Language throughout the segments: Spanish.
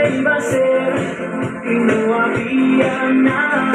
iba a ser y no había nada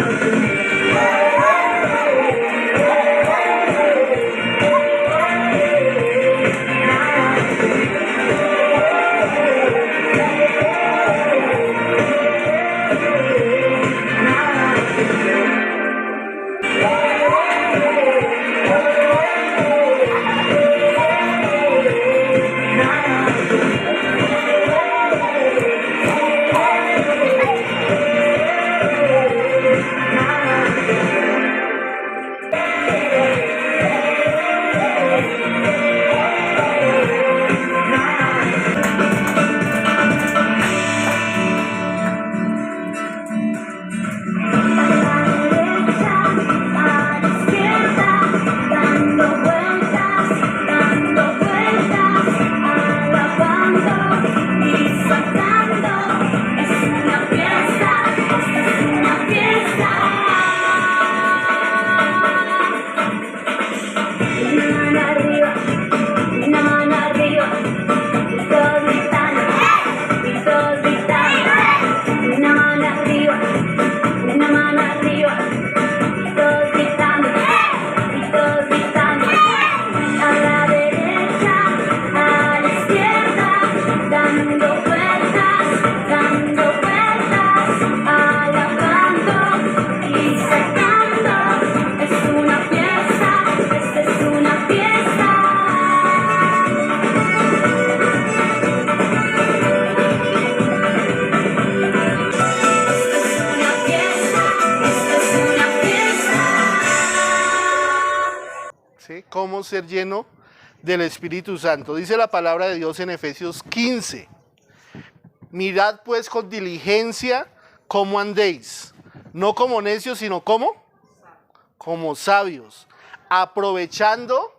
que cómo ser lleno del Espíritu Santo. Dice la palabra de Dios en Efesios 15. Mirad pues con diligencia cómo andéis, no como necios, sino como sabios, aprovechando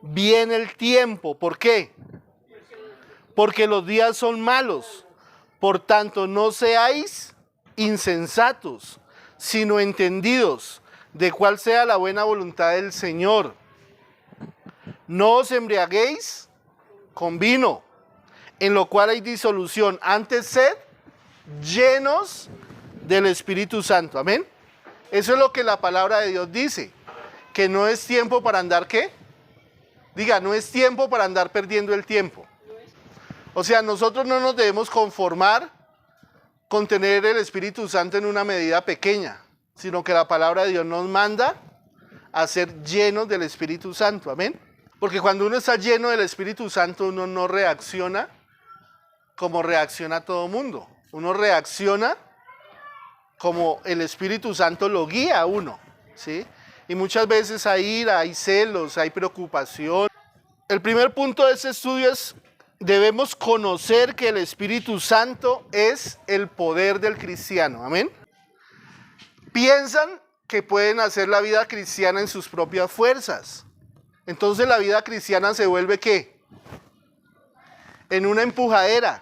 bien el tiempo. ¿Por qué? Porque los días son malos. Por tanto, no seáis insensatos, sino entendidos de cuál sea la buena voluntad del Señor. No os embriaguéis con vino, en lo cual hay disolución. Antes sed llenos del Espíritu Santo. Amén. Eso es lo que la palabra de Dios dice. Que no es tiempo para andar, ¿qué? Diga, no es tiempo para andar perdiendo el tiempo. O sea, nosotros no nos debemos conformar con tener el Espíritu Santo en una medida pequeña, sino que la palabra de Dios nos manda a ser llenos del Espíritu Santo. Amén. Porque cuando uno está lleno del Espíritu Santo, uno no reacciona como reacciona todo mundo. Uno reacciona como el Espíritu Santo lo guía a uno, ¿sí? Y muchas veces hay ira, hay celos, hay preocupación. El primer punto de este estudio es: debemos conocer que el Espíritu Santo es el poder del cristiano. Amén. Piensan que pueden hacer la vida cristiana en sus propias fuerzas. Entonces la vida cristiana se vuelve ¿qué? En una empujadera.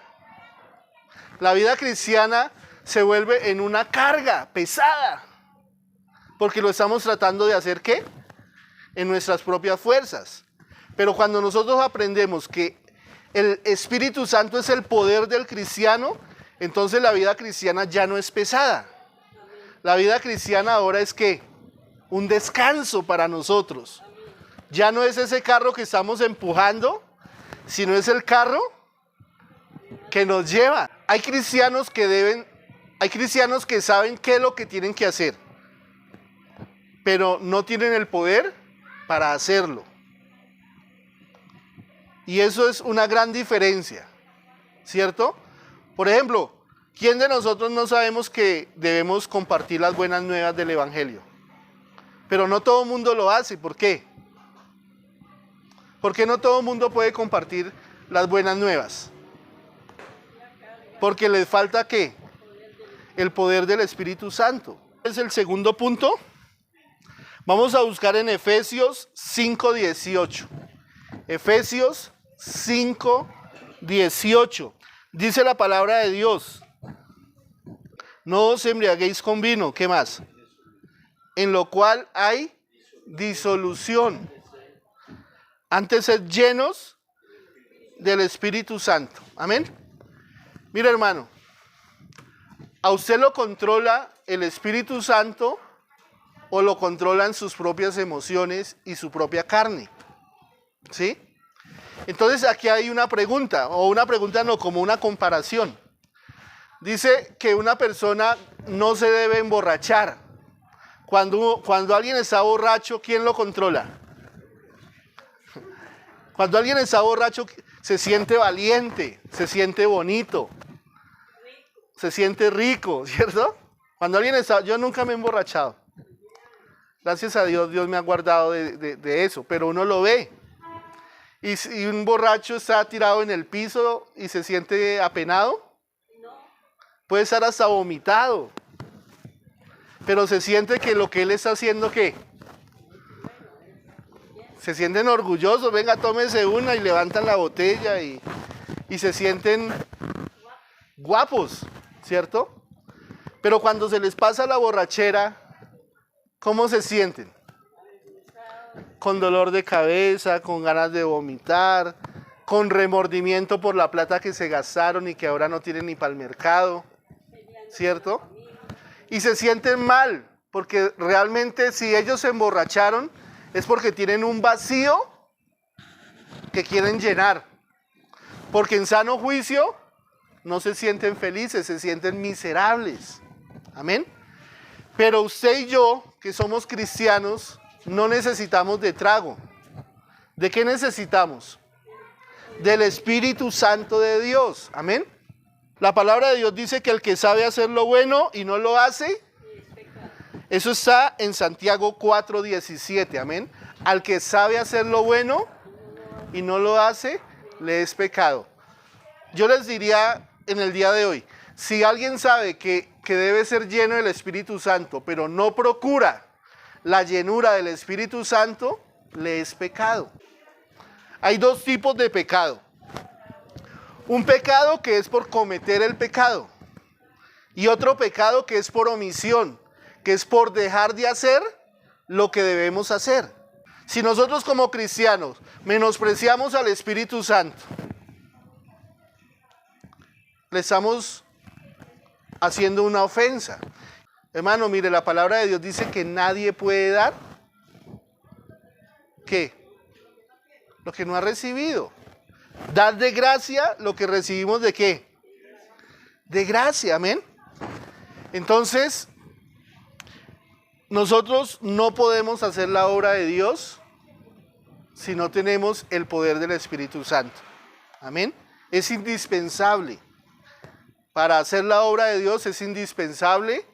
La vida cristiana se vuelve en una carga pesada. Porque lo estamos tratando de hacer ¿qué? En nuestras propias fuerzas. Pero cuando nosotros aprendemos que el Espíritu Santo es el poder del cristiano, entonces la vida cristiana ya no es pesada. La vida cristiana ahora es ¿qué? Un descanso para nosotros. Ya no es ese carro que estamos empujando, sino es el carro que nos lleva. Hay cristianos que saben qué es lo que tienen que hacer, pero no tienen el poder para hacerlo. Y eso es una gran diferencia, ¿cierto? Por ejemplo, ¿quién de nosotros no sabemos que debemos compartir las buenas nuevas del Evangelio? Pero no todo el mundo lo hace. ¿Por qué? Porque no todo el mundo puede compartir las buenas nuevas. Porque les falta ¿qué? El poder del Espíritu Santo. Es el segundo punto. Vamos a buscar en Efesios 5:18. Efesios 5:18. Dice la palabra de Dios: no os embriaguéis con vino. ¿Qué más? En lo cual hay disolución. Antes sed llenos del Espíritu Santo. Amén. Mira, hermano, ¿A usted lo controla el Espíritu Santo o lo controlan sus propias emociones y su propia carne? ¿Sí? Entonces aquí hay una pregunta, o una pregunta no, como una comparación. Dice que una persona no se debe emborrachar. Cuando alguien está borracho, ¿quién lo controla? Cuando alguien está borracho, se siente valiente, se siente bonito, se siente rico, ¿cierto? Cuando alguien está... Yo nunca me he emborrachado. Gracias a Dios, Dios me ha guardado de eso, pero uno lo ve. Y si un borracho está tirado en el piso y se siente apenado, puede estar hasta vomitado. Pero se siente que lo que él está haciendo, ¿qué? Se sienten orgullosos, venga, tómese una y levantan la botella y se sienten guapos, ¿cierto? Pero cuando se les pasa la borrachera, ¿cómo se sienten? Con dolor de cabeza, con ganas de vomitar, con remordimiento por la plata que se gastaron y que ahora no tienen ni para el mercado, ¿cierto? Y se sienten mal, porque realmente si ellos se emborracharon es porque tienen un vacío que quieren llenar. Porque en sano juicio no se sienten felices, se sienten miserables. Amén. Pero usted y yo, que somos cristianos, no necesitamos de trago. ¿De qué necesitamos? Del Espíritu Santo de Dios. Amén. La palabra de Dios dice que el que sabe hacer lo bueno y no lo hace, eso está en Santiago 4:17. Amén. Al que sabe hacer lo bueno y no lo hace, le es pecado. Yo les diría en el día de hoy, si alguien sabe que debe ser lleno del Espíritu Santo, pero no procura la llenura del Espíritu Santo, le es pecado. Hay dos tipos de pecado. Un pecado que es por cometer el pecado. Y otro pecado que es por omisión, que es por dejar de hacer lo que debemos hacer. Si nosotros como cristianos menospreciamos al Espíritu Santo, le estamos haciendo una ofensa. Hermano, mire, la palabra de Dios dice que nadie puede dar, ¿qué? Lo que no ha recibido. Dar de gracia lo que recibimos ¿de qué? De gracia, amén. Entonces, nosotros no podemos hacer la obra de Dios si no tenemos el poder del Espíritu Santo. Amén. Es indispensable. Para hacer la obra de Dios es indispensable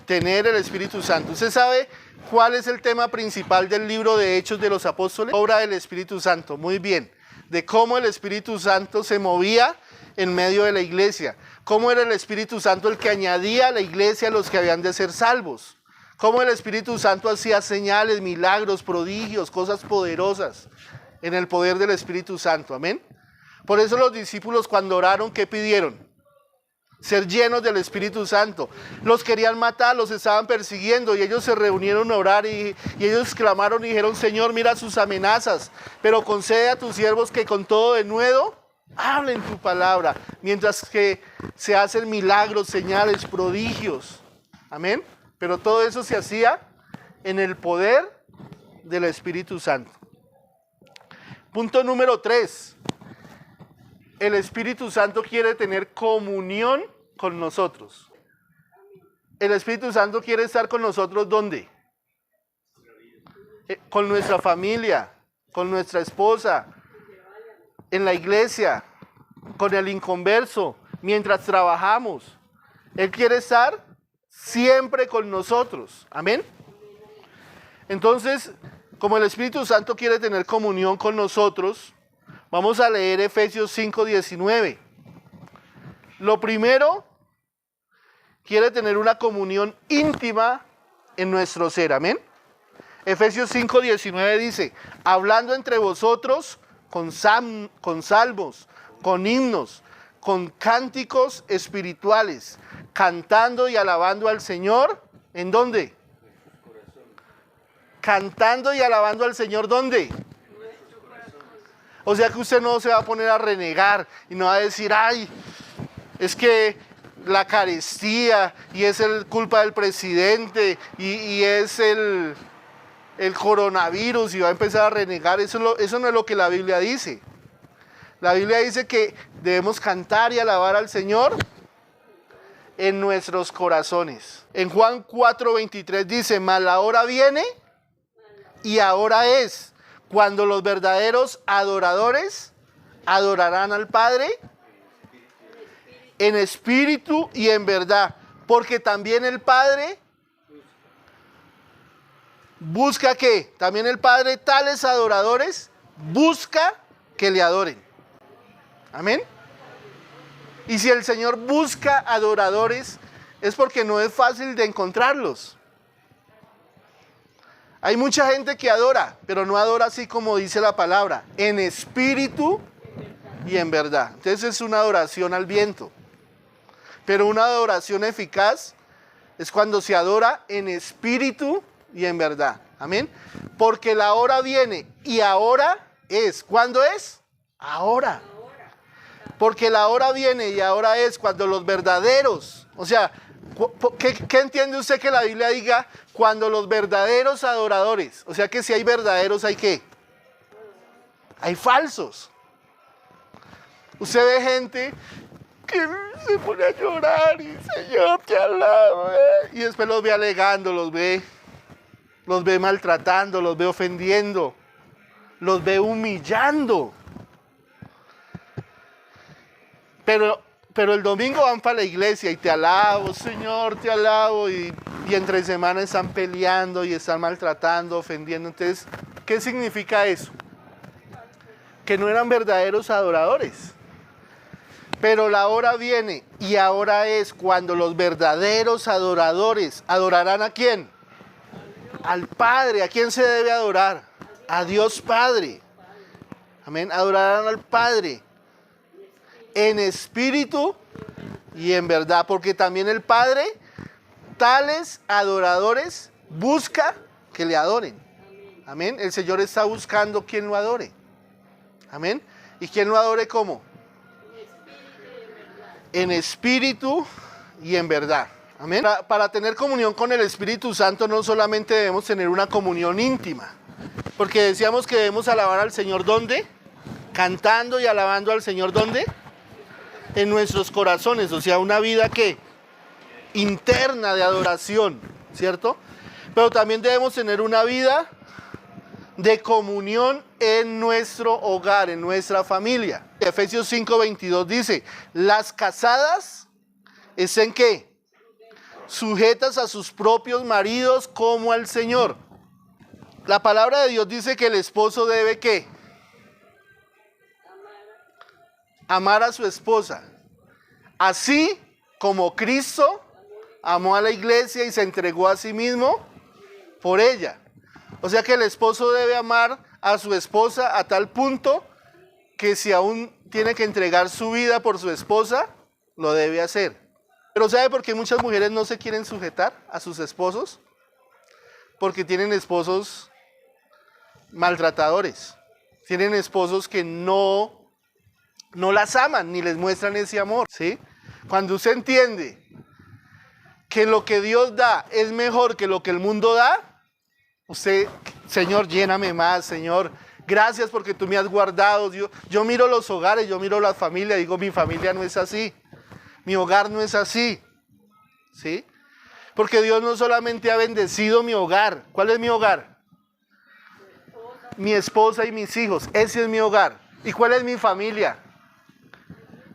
tener el Espíritu Santo. ¿Usted sabe cuál es el tema principal del libro de Hechos de los Apóstoles? Obra del Espíritu Santo, muy bien. De cómo el Espíritu Santo se movía en medio de la iglesia. Cómo era el Espíritu Santo el que añadía a la iglesia a los que habían de ser salvos. Cómo el Espíritu Santo hacía señales, milagros, prodigios, cosas poderosas en el poder del Espíritu Santo. Amén. Por eso los discípulos cuando oraron, ¿qué pidieron? Ser llenos del Espíritu Santo. Los querían matar, los estaban persiguiendo y ellos se reunieron a orar y ellos clamaron y dijeron, Señor, mira sus amenazas, pero concede a tus siervos que con todo denuedo hablen tu palabra, mientras que se hacen milagros, señales, prodigios. Amén. Pero todo eso se hacía en el poder del Espíritu Santo. Punto número 3. El Espíritu Santo quiere tener comunión con nosotros. El Espíritu Santo quiere estar con nosotros, ¿dónde? Con nuestra familia, con nuestra esposa, en la iglesia, con el inconverso, mientras trabajamos. Él quiere estar siempre con nosotros. Amén. Entonces, como el Espíritu Santo quiere tener comunión con nosotros, vamos a leer Efesios 5:19. Lo primero, quiere tener una comunión íntima en nuestro ser. Amén. Efesios 5:19 dice, hablando entre vosotros con salmos, con himnos, con cánticos espirituales, cantando y alabando al Señor. ¿En dónde? Cantando y alabando al Señor, ¿dónde? O sea que usted no se va a poner a renegar y no va a decir, ay, es que la carestía, y es el culpa del presidente, y es el coronavirus, y va a empezar a renegar. Eso no es lo que la Biblia dice. La Biblia dice que debemos cantar y alabar al Señor en nuestros corazones. En Juan 4:23 dice, mas la hora viene y ahora es, cuando los verdaderos adoradores adorarán al Padre en espíritu y en verdad, porque también el Padre busca que, también el Padre tales adoradores busca que le adoren. Amén. Y si el Señor busca adoradores, es porque no es fácil de encontrarlos. Hay mucha gente que adora, pero no adora así como dice la palabra, en espíritu y en verdad. Entonces es una adoración al viento. Pero una adoración eficaz es cuando se adora en espíritu y en verdad. Amén. Porque la hora viene y ahora es. ¿Cuándo es? Ahora. Porque la hora viene y ahora es cuando los verdaderos, o sea, ¿qué entiende usted que la Biblia diga? Cuando los verdaderos adoradores, o sea que si hay verdaderos, ¿hay qué? Hay falsos. Usted ve gente que se pone a llorar y Señor te alabo, y después los ve alegando, los ve maltratando, los ve ofendiendo, los ve humillando. Pero el domingo van para la iglesia y te alabo, Señor, te alabo, y entre semana están peleando y están maltratando, ofendiendo. Entonces, ¿qué significa eso? Que no eran verdaderos adoradores. Pero la hora viene y ahora es cuando los verdaderos adoradores adorarán ¿a quién? Al Padre. ¿A quién se debe adorar? A Dios Padre. Amén. Adorarán al Padre en espíritu y en verdad, porque también el Padre tales adoradores busca que le adoren. Amén. El Señor está buscando quien lo adore. Amén. ¿Y quien lo adore cómo? En espíritu y en verdad. Amén. Para tener comunión con el Espíritu Santo no solamente debemos tener una comunión íntima, porque decíamos que debemos alabar al Señor ¿dónde? Cantando y alabando al Señor ¿dónde? En nuestros corazones, o sea, una vida que interna de adoración, ¿cierto? Pero también debemos tener una vida de comunión en nuestro hogar, en nuestra familia. Efesios 5:22 dice, las casadas estén ¿qué? Sujetas a sus propios maridos como al Señor. La palabra de Dios dice que el esposo debe ¿qué? Amar a su esposa, así como Cristo amó a la iglesia y se entregó a sí mismo por ella. O sea que el esposo debe amar a su esposa a tal punto que si aún tiene que entregar su vida por su esposa, lo debe hacer. Pero ¿sabe por qué muchas mujeres no se quieren sujetar a sus esposos? Porque tienen esposos maltratadores, tienen esposos que no las aman ni les muestran ese amor, ¿sí? Cuando usted entiende que lo que Dios da es mejor que lo que el mundo da, usted, Señor, lléname más, Señor, gracias porque tú me has guardado. Yo miro los hogares, yo miro la familia, digo, mi familia no es así, mi hogar no es así, ¿sí? Porque Dios no solamente ha bendecido mi hogar. ¿Cuál es mi hogar? Mi esposa y mis hijos, ese es mi hogar. ¿Y cuál es mi familia?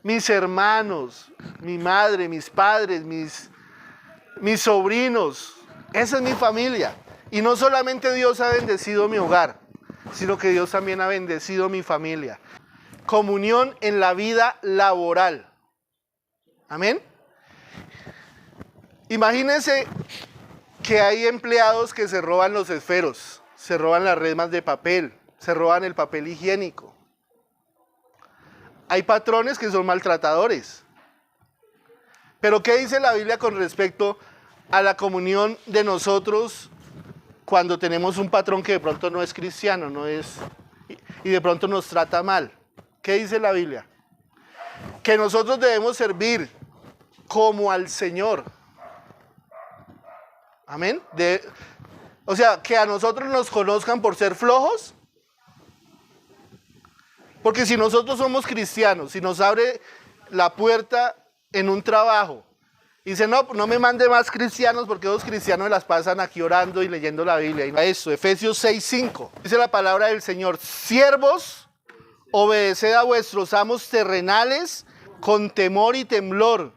Mis hermanos, mi madre, mis padres, mis sobrinos. Esa es mi familia. Y no solamente Dios ha bendecido mi hogar, sino que Dios también ha bendecido mi familia. Comunión en la vida laboral. Amén. Imagínense que hay empleados que se roban los esferos, se roban las resmas de papel, se roban el papel higiénico. Hay patrones que son maltratadores. Pero ¿qué dice la Biblia con respecto a la comunión de nosotros cuando tenemos un patrón que de pronto no es cristiano, y de pronto nos trata mal? ¿Qué dice la Biblia? Que nosotros debemos servir como al Señor. Amén. O sea, que a nosotros nos conozcan por ser flojos. Porque si nosotros somos cristianos, si nos abre la puerta en un trabajo, y dice, no, no me mande más cristianos porque los cristianos las pasan aquí orando y leyendo la Biblia. Y eso, Efesios 6:5. Dice la palabra del Señor, siervos, obedeced a vuestros amos terrenales con temor y temblor,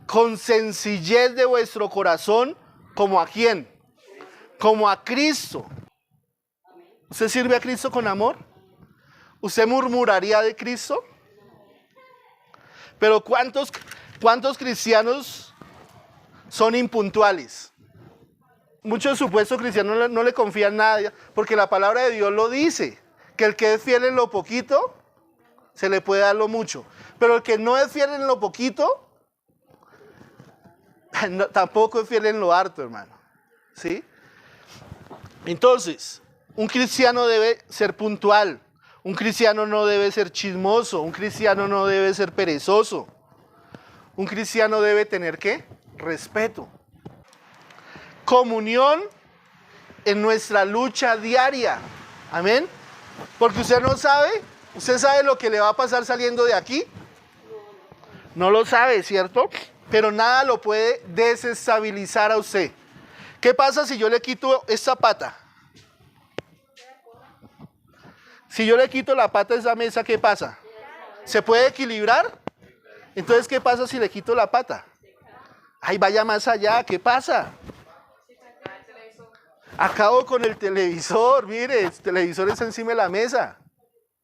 con sencillez de vuestro corazón, ¿como a quién? Como a Cristo. ¿Usted sirve a Cristo con amor? ¿Usted murmuraría de Cristo? Pero ¿cuántos cristianos son impuntuales? Muchos supuestos cristianos no le confían nada, porque la palabra de Dios lo dice, que el que es fiel en lo poquito, se le puede dar lo mucho. Pero el que no es fiel en lo poquito, tampoco es fiel en lo harto, hermano. ¿Sí? Entonces, un cristiano debe ser puntual. Un cristiano no debe ser chismoso. Un cristiano no debe ser perezoso. Un cristiano debe tener, ¿qué? Respeto. Comunión en nuestra lucha diaria. Amén. Porque usted no sabe, usted sabe lo que le va a pasar saliendo de aquí. No lo sabe, ¿cierto? Pero nada lo puede desestabilizar a usted. ¿Qué pasa si yo le quito esta pata? Si yo le quito la pata a esa mesa, ¿qué pasa? ¿Se puede equilibrar? Entonces, ¿qué pasa si le quito la pata? Ay, vaya más allá, ¿qué pasa? Acabo con el televisor, mire, el televisor está encima de la mesa,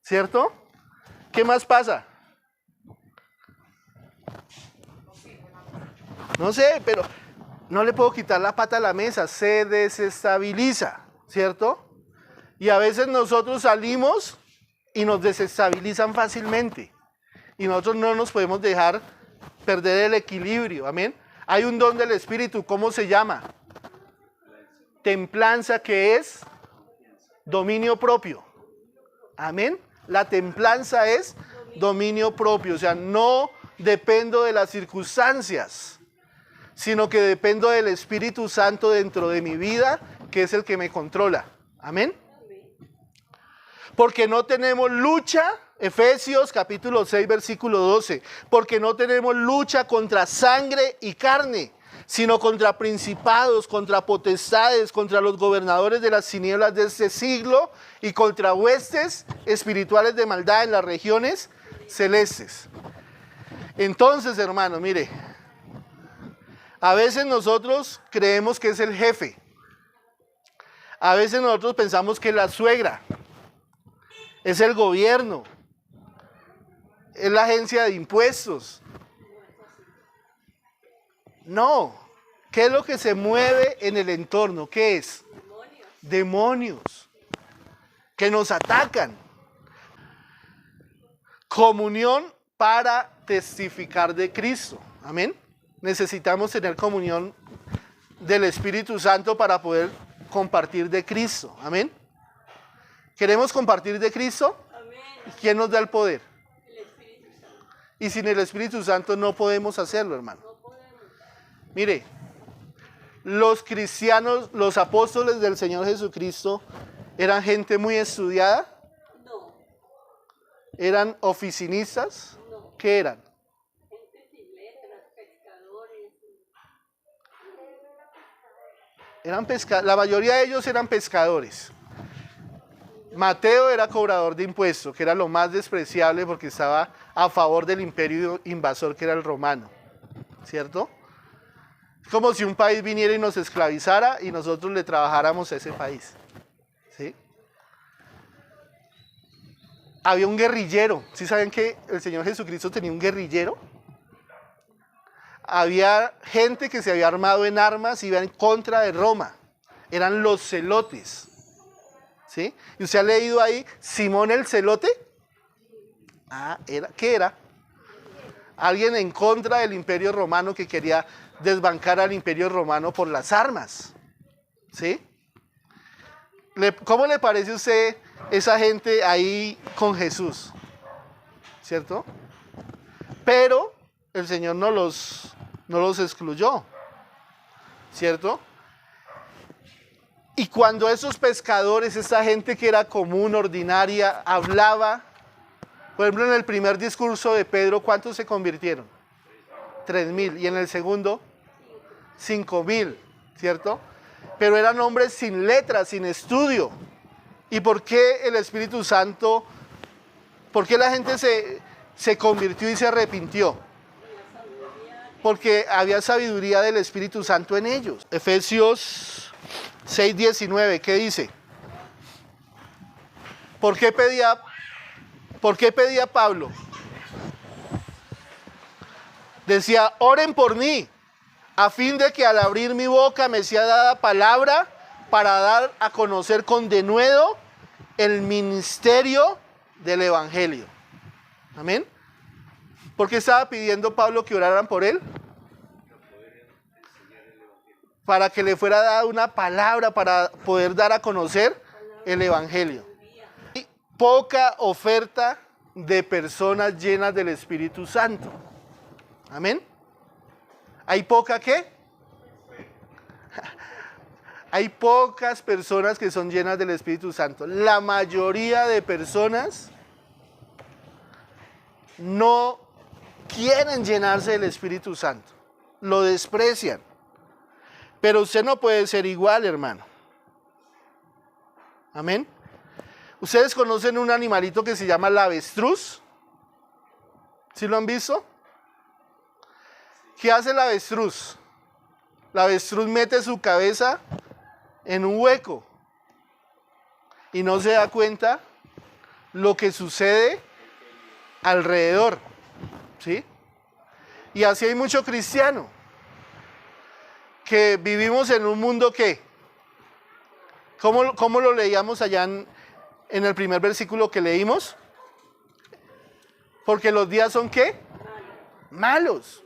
¿cierto? ¿Qué más pasa? No sé, pero no le puedo quitar la pata a la mesa, se desestabiliza, ¿cierto? Y a veces nosotros salimos y nos desestabilizan fácilmente. Y nosotros no nos podemos dejar perder el equilibrio, amén. Hay un don del Espíritu, ¿cómo se llama? Templanza, que es dominio propio. Amén. La templanza es dominio propio, o sea, no dependo de las circunstancias, sino que dependo del Espíritu Santo dentro de mi vida, que es el que me controla. Amén. Porque no tenemos lucha, Efesios capítulo 6, versículo 12, porque no tenemos lucha contra sangre y carne, sino contra principados, contra potestades, contra los gobernadores de las tinieblas de este siglo y contra huestes espirituales de maldad en las regiones celestes. Entonces, hermano, mire, a veces nosotros creemos que es el jefe, a veces nosotros pensamos que es la suegra, es el gobierno, es la agencia de impuestos. No. ¿Qué es lo que se mueve en el entorno? ¿Qué es? Demonios que nos atacan. Comunión para testificar de Cristo. Amén. Necesitamos tener comunión del Espíritu Santo para poder compartir de Cristo. Amén. ¿Queremos compartir de Cristo? Amén. ¿Quién nos da el poder? El Espíritu Santo. Y sin el Espíritu Santo no podemos hacerlo, hermano. No podemos. Mire, los cristianos, los apóstoles del Señor Jesucristo, ¿eran gente muy estudiada? No. ¿Eran oficinistas? No. ¿Qué eran? Gente sin letras, pescadores. La mayoría de ellos eran pescadores. Mateo era cobrador de impuestos, que era lo más despreciable porque estaba a favor del imperio invasor que era el romano, ¿cierto? Es como si un país viniera y nos esclavizara y nosotros le trabajáramos a ese país, ¿sí? Había un guerrillero. ¿Sí saben que el Señor Jesucristo tenía un guerrillero? Había gente que se había armado en armas y iba en contra de Roma. Eran los celotes. ¿Sí? ¿Y usted ha leído ahí Simón el Celote? ¿Qué era? Alguien en contra del imperio romano que quería desbancar al imperio romano por las armas. ¿Sí? ¿Cómo le parece a usted esa gente ahí con Jesús? ¿Cierto? Pero el Señor no los no los excluyó, ¿cierto? Y cuando esos pescadores, esa gente que era común, ordinaria, hablaba, por ejemplo, en el primer discurso de Pedro, ¿cuántos se convirtieron? 3.000. Y en el segundo, 5.000, ¿cierto? Pero eran hombres sin letras, sin estudio. ¿Y por qué el Espíritu Santo, por qué la gente se convirtió y se arrepintió? Porque había sabiduría del Espíritu Santo en ellos. Efesios 6:19, ¿qué dice? ¿Por qué pedía Pablo? Decía, oren por mí, a fin de que al abrir mi boca me sea dada palabra para dar a conocer con denuedo el ministerio del Evangelio. Amén. ¿Por qué estaba pidiendo Pablo que oraran por él? Para que le fuera dada una palabra para poder dar a conocer el Evangelio. Y poca oferta de personas llenas del Espíritu Santo. Amén. ¿Hay poca qué? Hay pocas personas que son llenas del Espíritu Santo. La mayoría de personas no quieren llenarse del Espíritu Santo. Lo desprecian. Pero usted no puede ser igual, hermano. Amén. ¿Ustedes conocen un animalito que se llama la avestruz? ¿Sí lo han visto? ¿Qué hace la avestruz? La avestruz mete su cabeza en un hueco y no se da cuenta lo que sucede alrededor, ¿sí? Y así hay mucho cristiano que vivimos en un mundo que, ¿cómo lo leíamos allá en el primer versículo que leímos? Porque los días son ¿qué? Malos.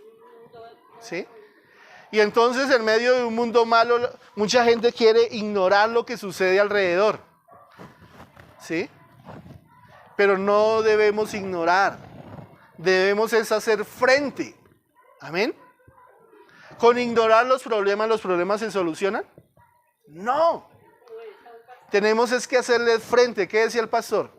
¿Sí? Y entonces en medio de un mundo malo, mucha gente quiere ignorar lo que sucede alrededor. ¿Sí? Pero no debemos ignorar. Debemos es hacer frente. Amén. ¿Con ignorar los problemas se solucionan? No. Tenemos es que hacerles frente. ¿Qué decía el pastor?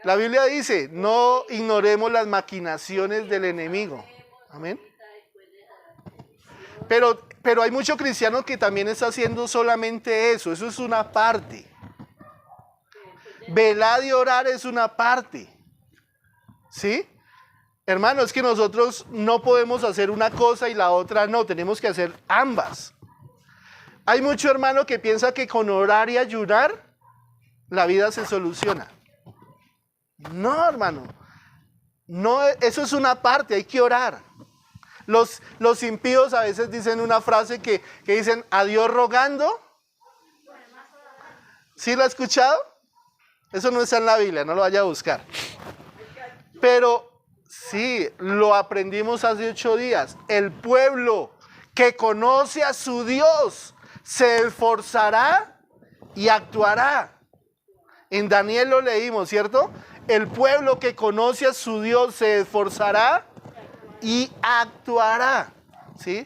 La Biblia dice, no ignoremos las maquinaciones del enemigo. Amén. Pero hay mucho cristiano que también está haciendo solamente eso. Eso es una parte. Velar y orar es una parte. ¿Sí? Hermano, es que nosotros no podemos hacer una cosa y la otra no. Tenemos que hacer ambas. Hay mucho hermano que piensa que con orar y ayunar la vida se soluciona. No, hermano. No, eso es una parte, hay que orar. Los impíos a veces dicen una frase que dicen, a Dios rogando. ¿Sí lo ha escuchado? Eso no está en la Biblia, no lo vaya a buscar. Pero sí, lo aprendimos hace 8 días. El pueblo que conoce a su Dios se esforzará y actuará. En Daniel lo leímos, ¿cierto? El pueblo que conoce a su Dios se esforzará y actuará. ¿Sí?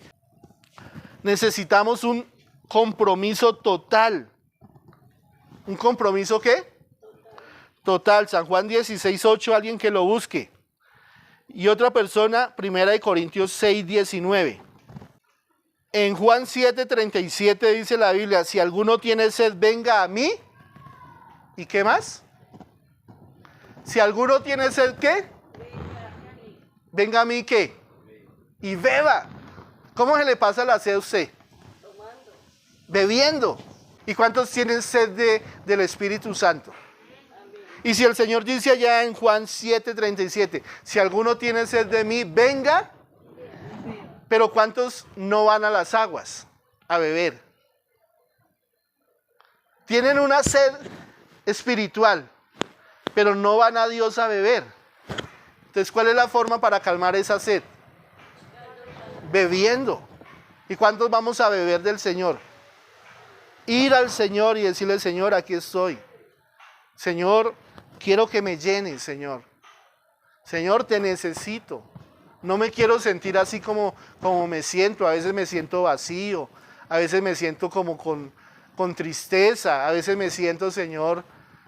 Necesitamos un compromiso total. ¿Un compromiso qué? Total. San Juan 16:8, alguien que lo busque. Y otra persona, 1 Corintios 6:19. En Juan 7:37 dice la Biblia, si alguno tiene sed, venga a mí. ¿Y qué más? Si alguno tiene sed, ¿qué? Venga a mí, ¿qué? Y beba. ¿Cómo se le pasa la sed a usted? Tomando. Bebiendo. ¿Y cuántos tienen sed del Espíritu Santo? Amén. Y si el Señor dice allá en Juan 7:37, si alguno tiene sed de mí, venga. Pero ¿cuántos no van a las aguas a beber? Tienen una sed espiritual, pero no van a Dios a beber. Entonces, ¿cuál es la forma para calmar esa sed? Bebiendo. ¿Y cuántos vamos a beber del Señor? Ir al Señor y decirle, Señor, aquí estoy. Señor, quiero que me llenes, Señor. Señor, te necesito. No me quiero sentir así como me siento. A veces me siento vacío. A veces me siento como con tristeza. A veces me siento, Señor,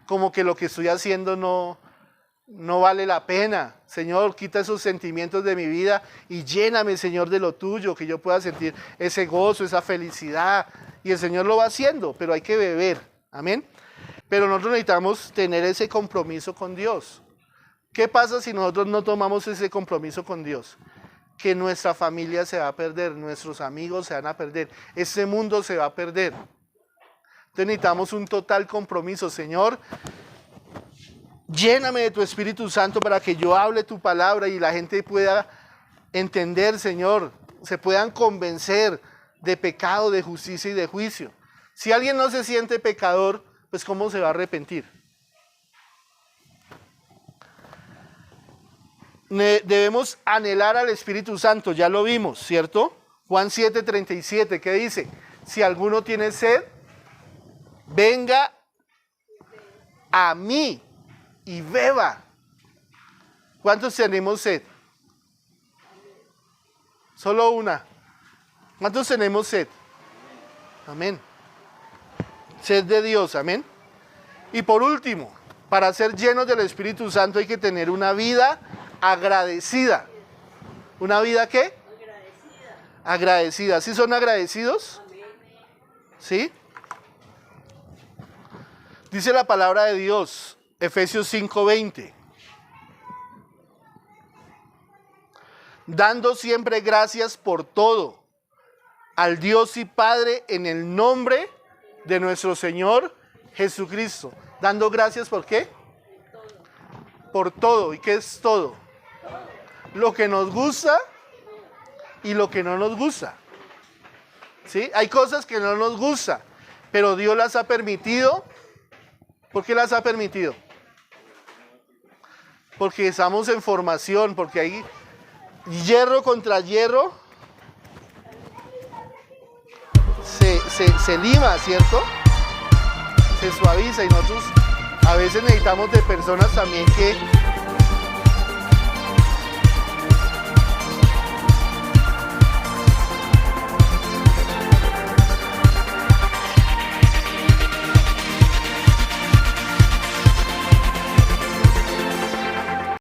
como que lo que estoy haciendo no vale la pena. Señor, quita esos sentimientos de mi vida y lléname, Señor, de lo tuyo, que yo pueda sentir ese gozo, esa felicidad. Y el Señor lo va haciendo, pero hay que beber. Amén. Pero nosotros necesitamos tener ese compromiso con Dios. ¿Qué pasa si nosotros no tomamos ese compromiso con Dios? Que nuestra familia se va a perder, nuestros amigos se van a perder, este mundo se va a perder. Entonces necesitamos un total compromiso. Señor, lléname de tu Espíritu Santo para que yo hable tu palabra y la gente pueda entender, Señor, se puedan convencer de pecado, de justicia y de juicio. Si alguien no se siente pecador, pues ¿cómo se va a arrepentir? Debemos anhelar al Espíritu Santo, ya lo vimos, ¿cierto? Juan 7:37, ¿qué dice? Si alguno tiene sed, venga a mí y beba. ¿Cuántos tenemos sed? Solo una. ¿Cuántos tenemos sed? Amén. Sed de Dios, amén. Y por último, para ser llenos del Espíritu Santo hay que tener una vida agradecida. ¿Una vida qué? Agradecida. ¿Sí son agradecidos? ¿Sí? Dice la palabra de Dios, Efesios 5:20. Dando siempre gracias por todo al Dios y Padre en el nombre de nuestro Señor Jesucristo. Dando gracias ¿por qué? Por todo. ¿Y qué es todo? Lo que nos gusta y lo que no nos gusta. ¿Sí? Hay cosas que no nos gustan, pero Dios las ha permitido. ¿Por qué las ha permitido? Porque estamos en formación, porque hay hierro contra hierro se lima, ¿cierto? Se suaviza y nosotros a veces necesitamos de personas también que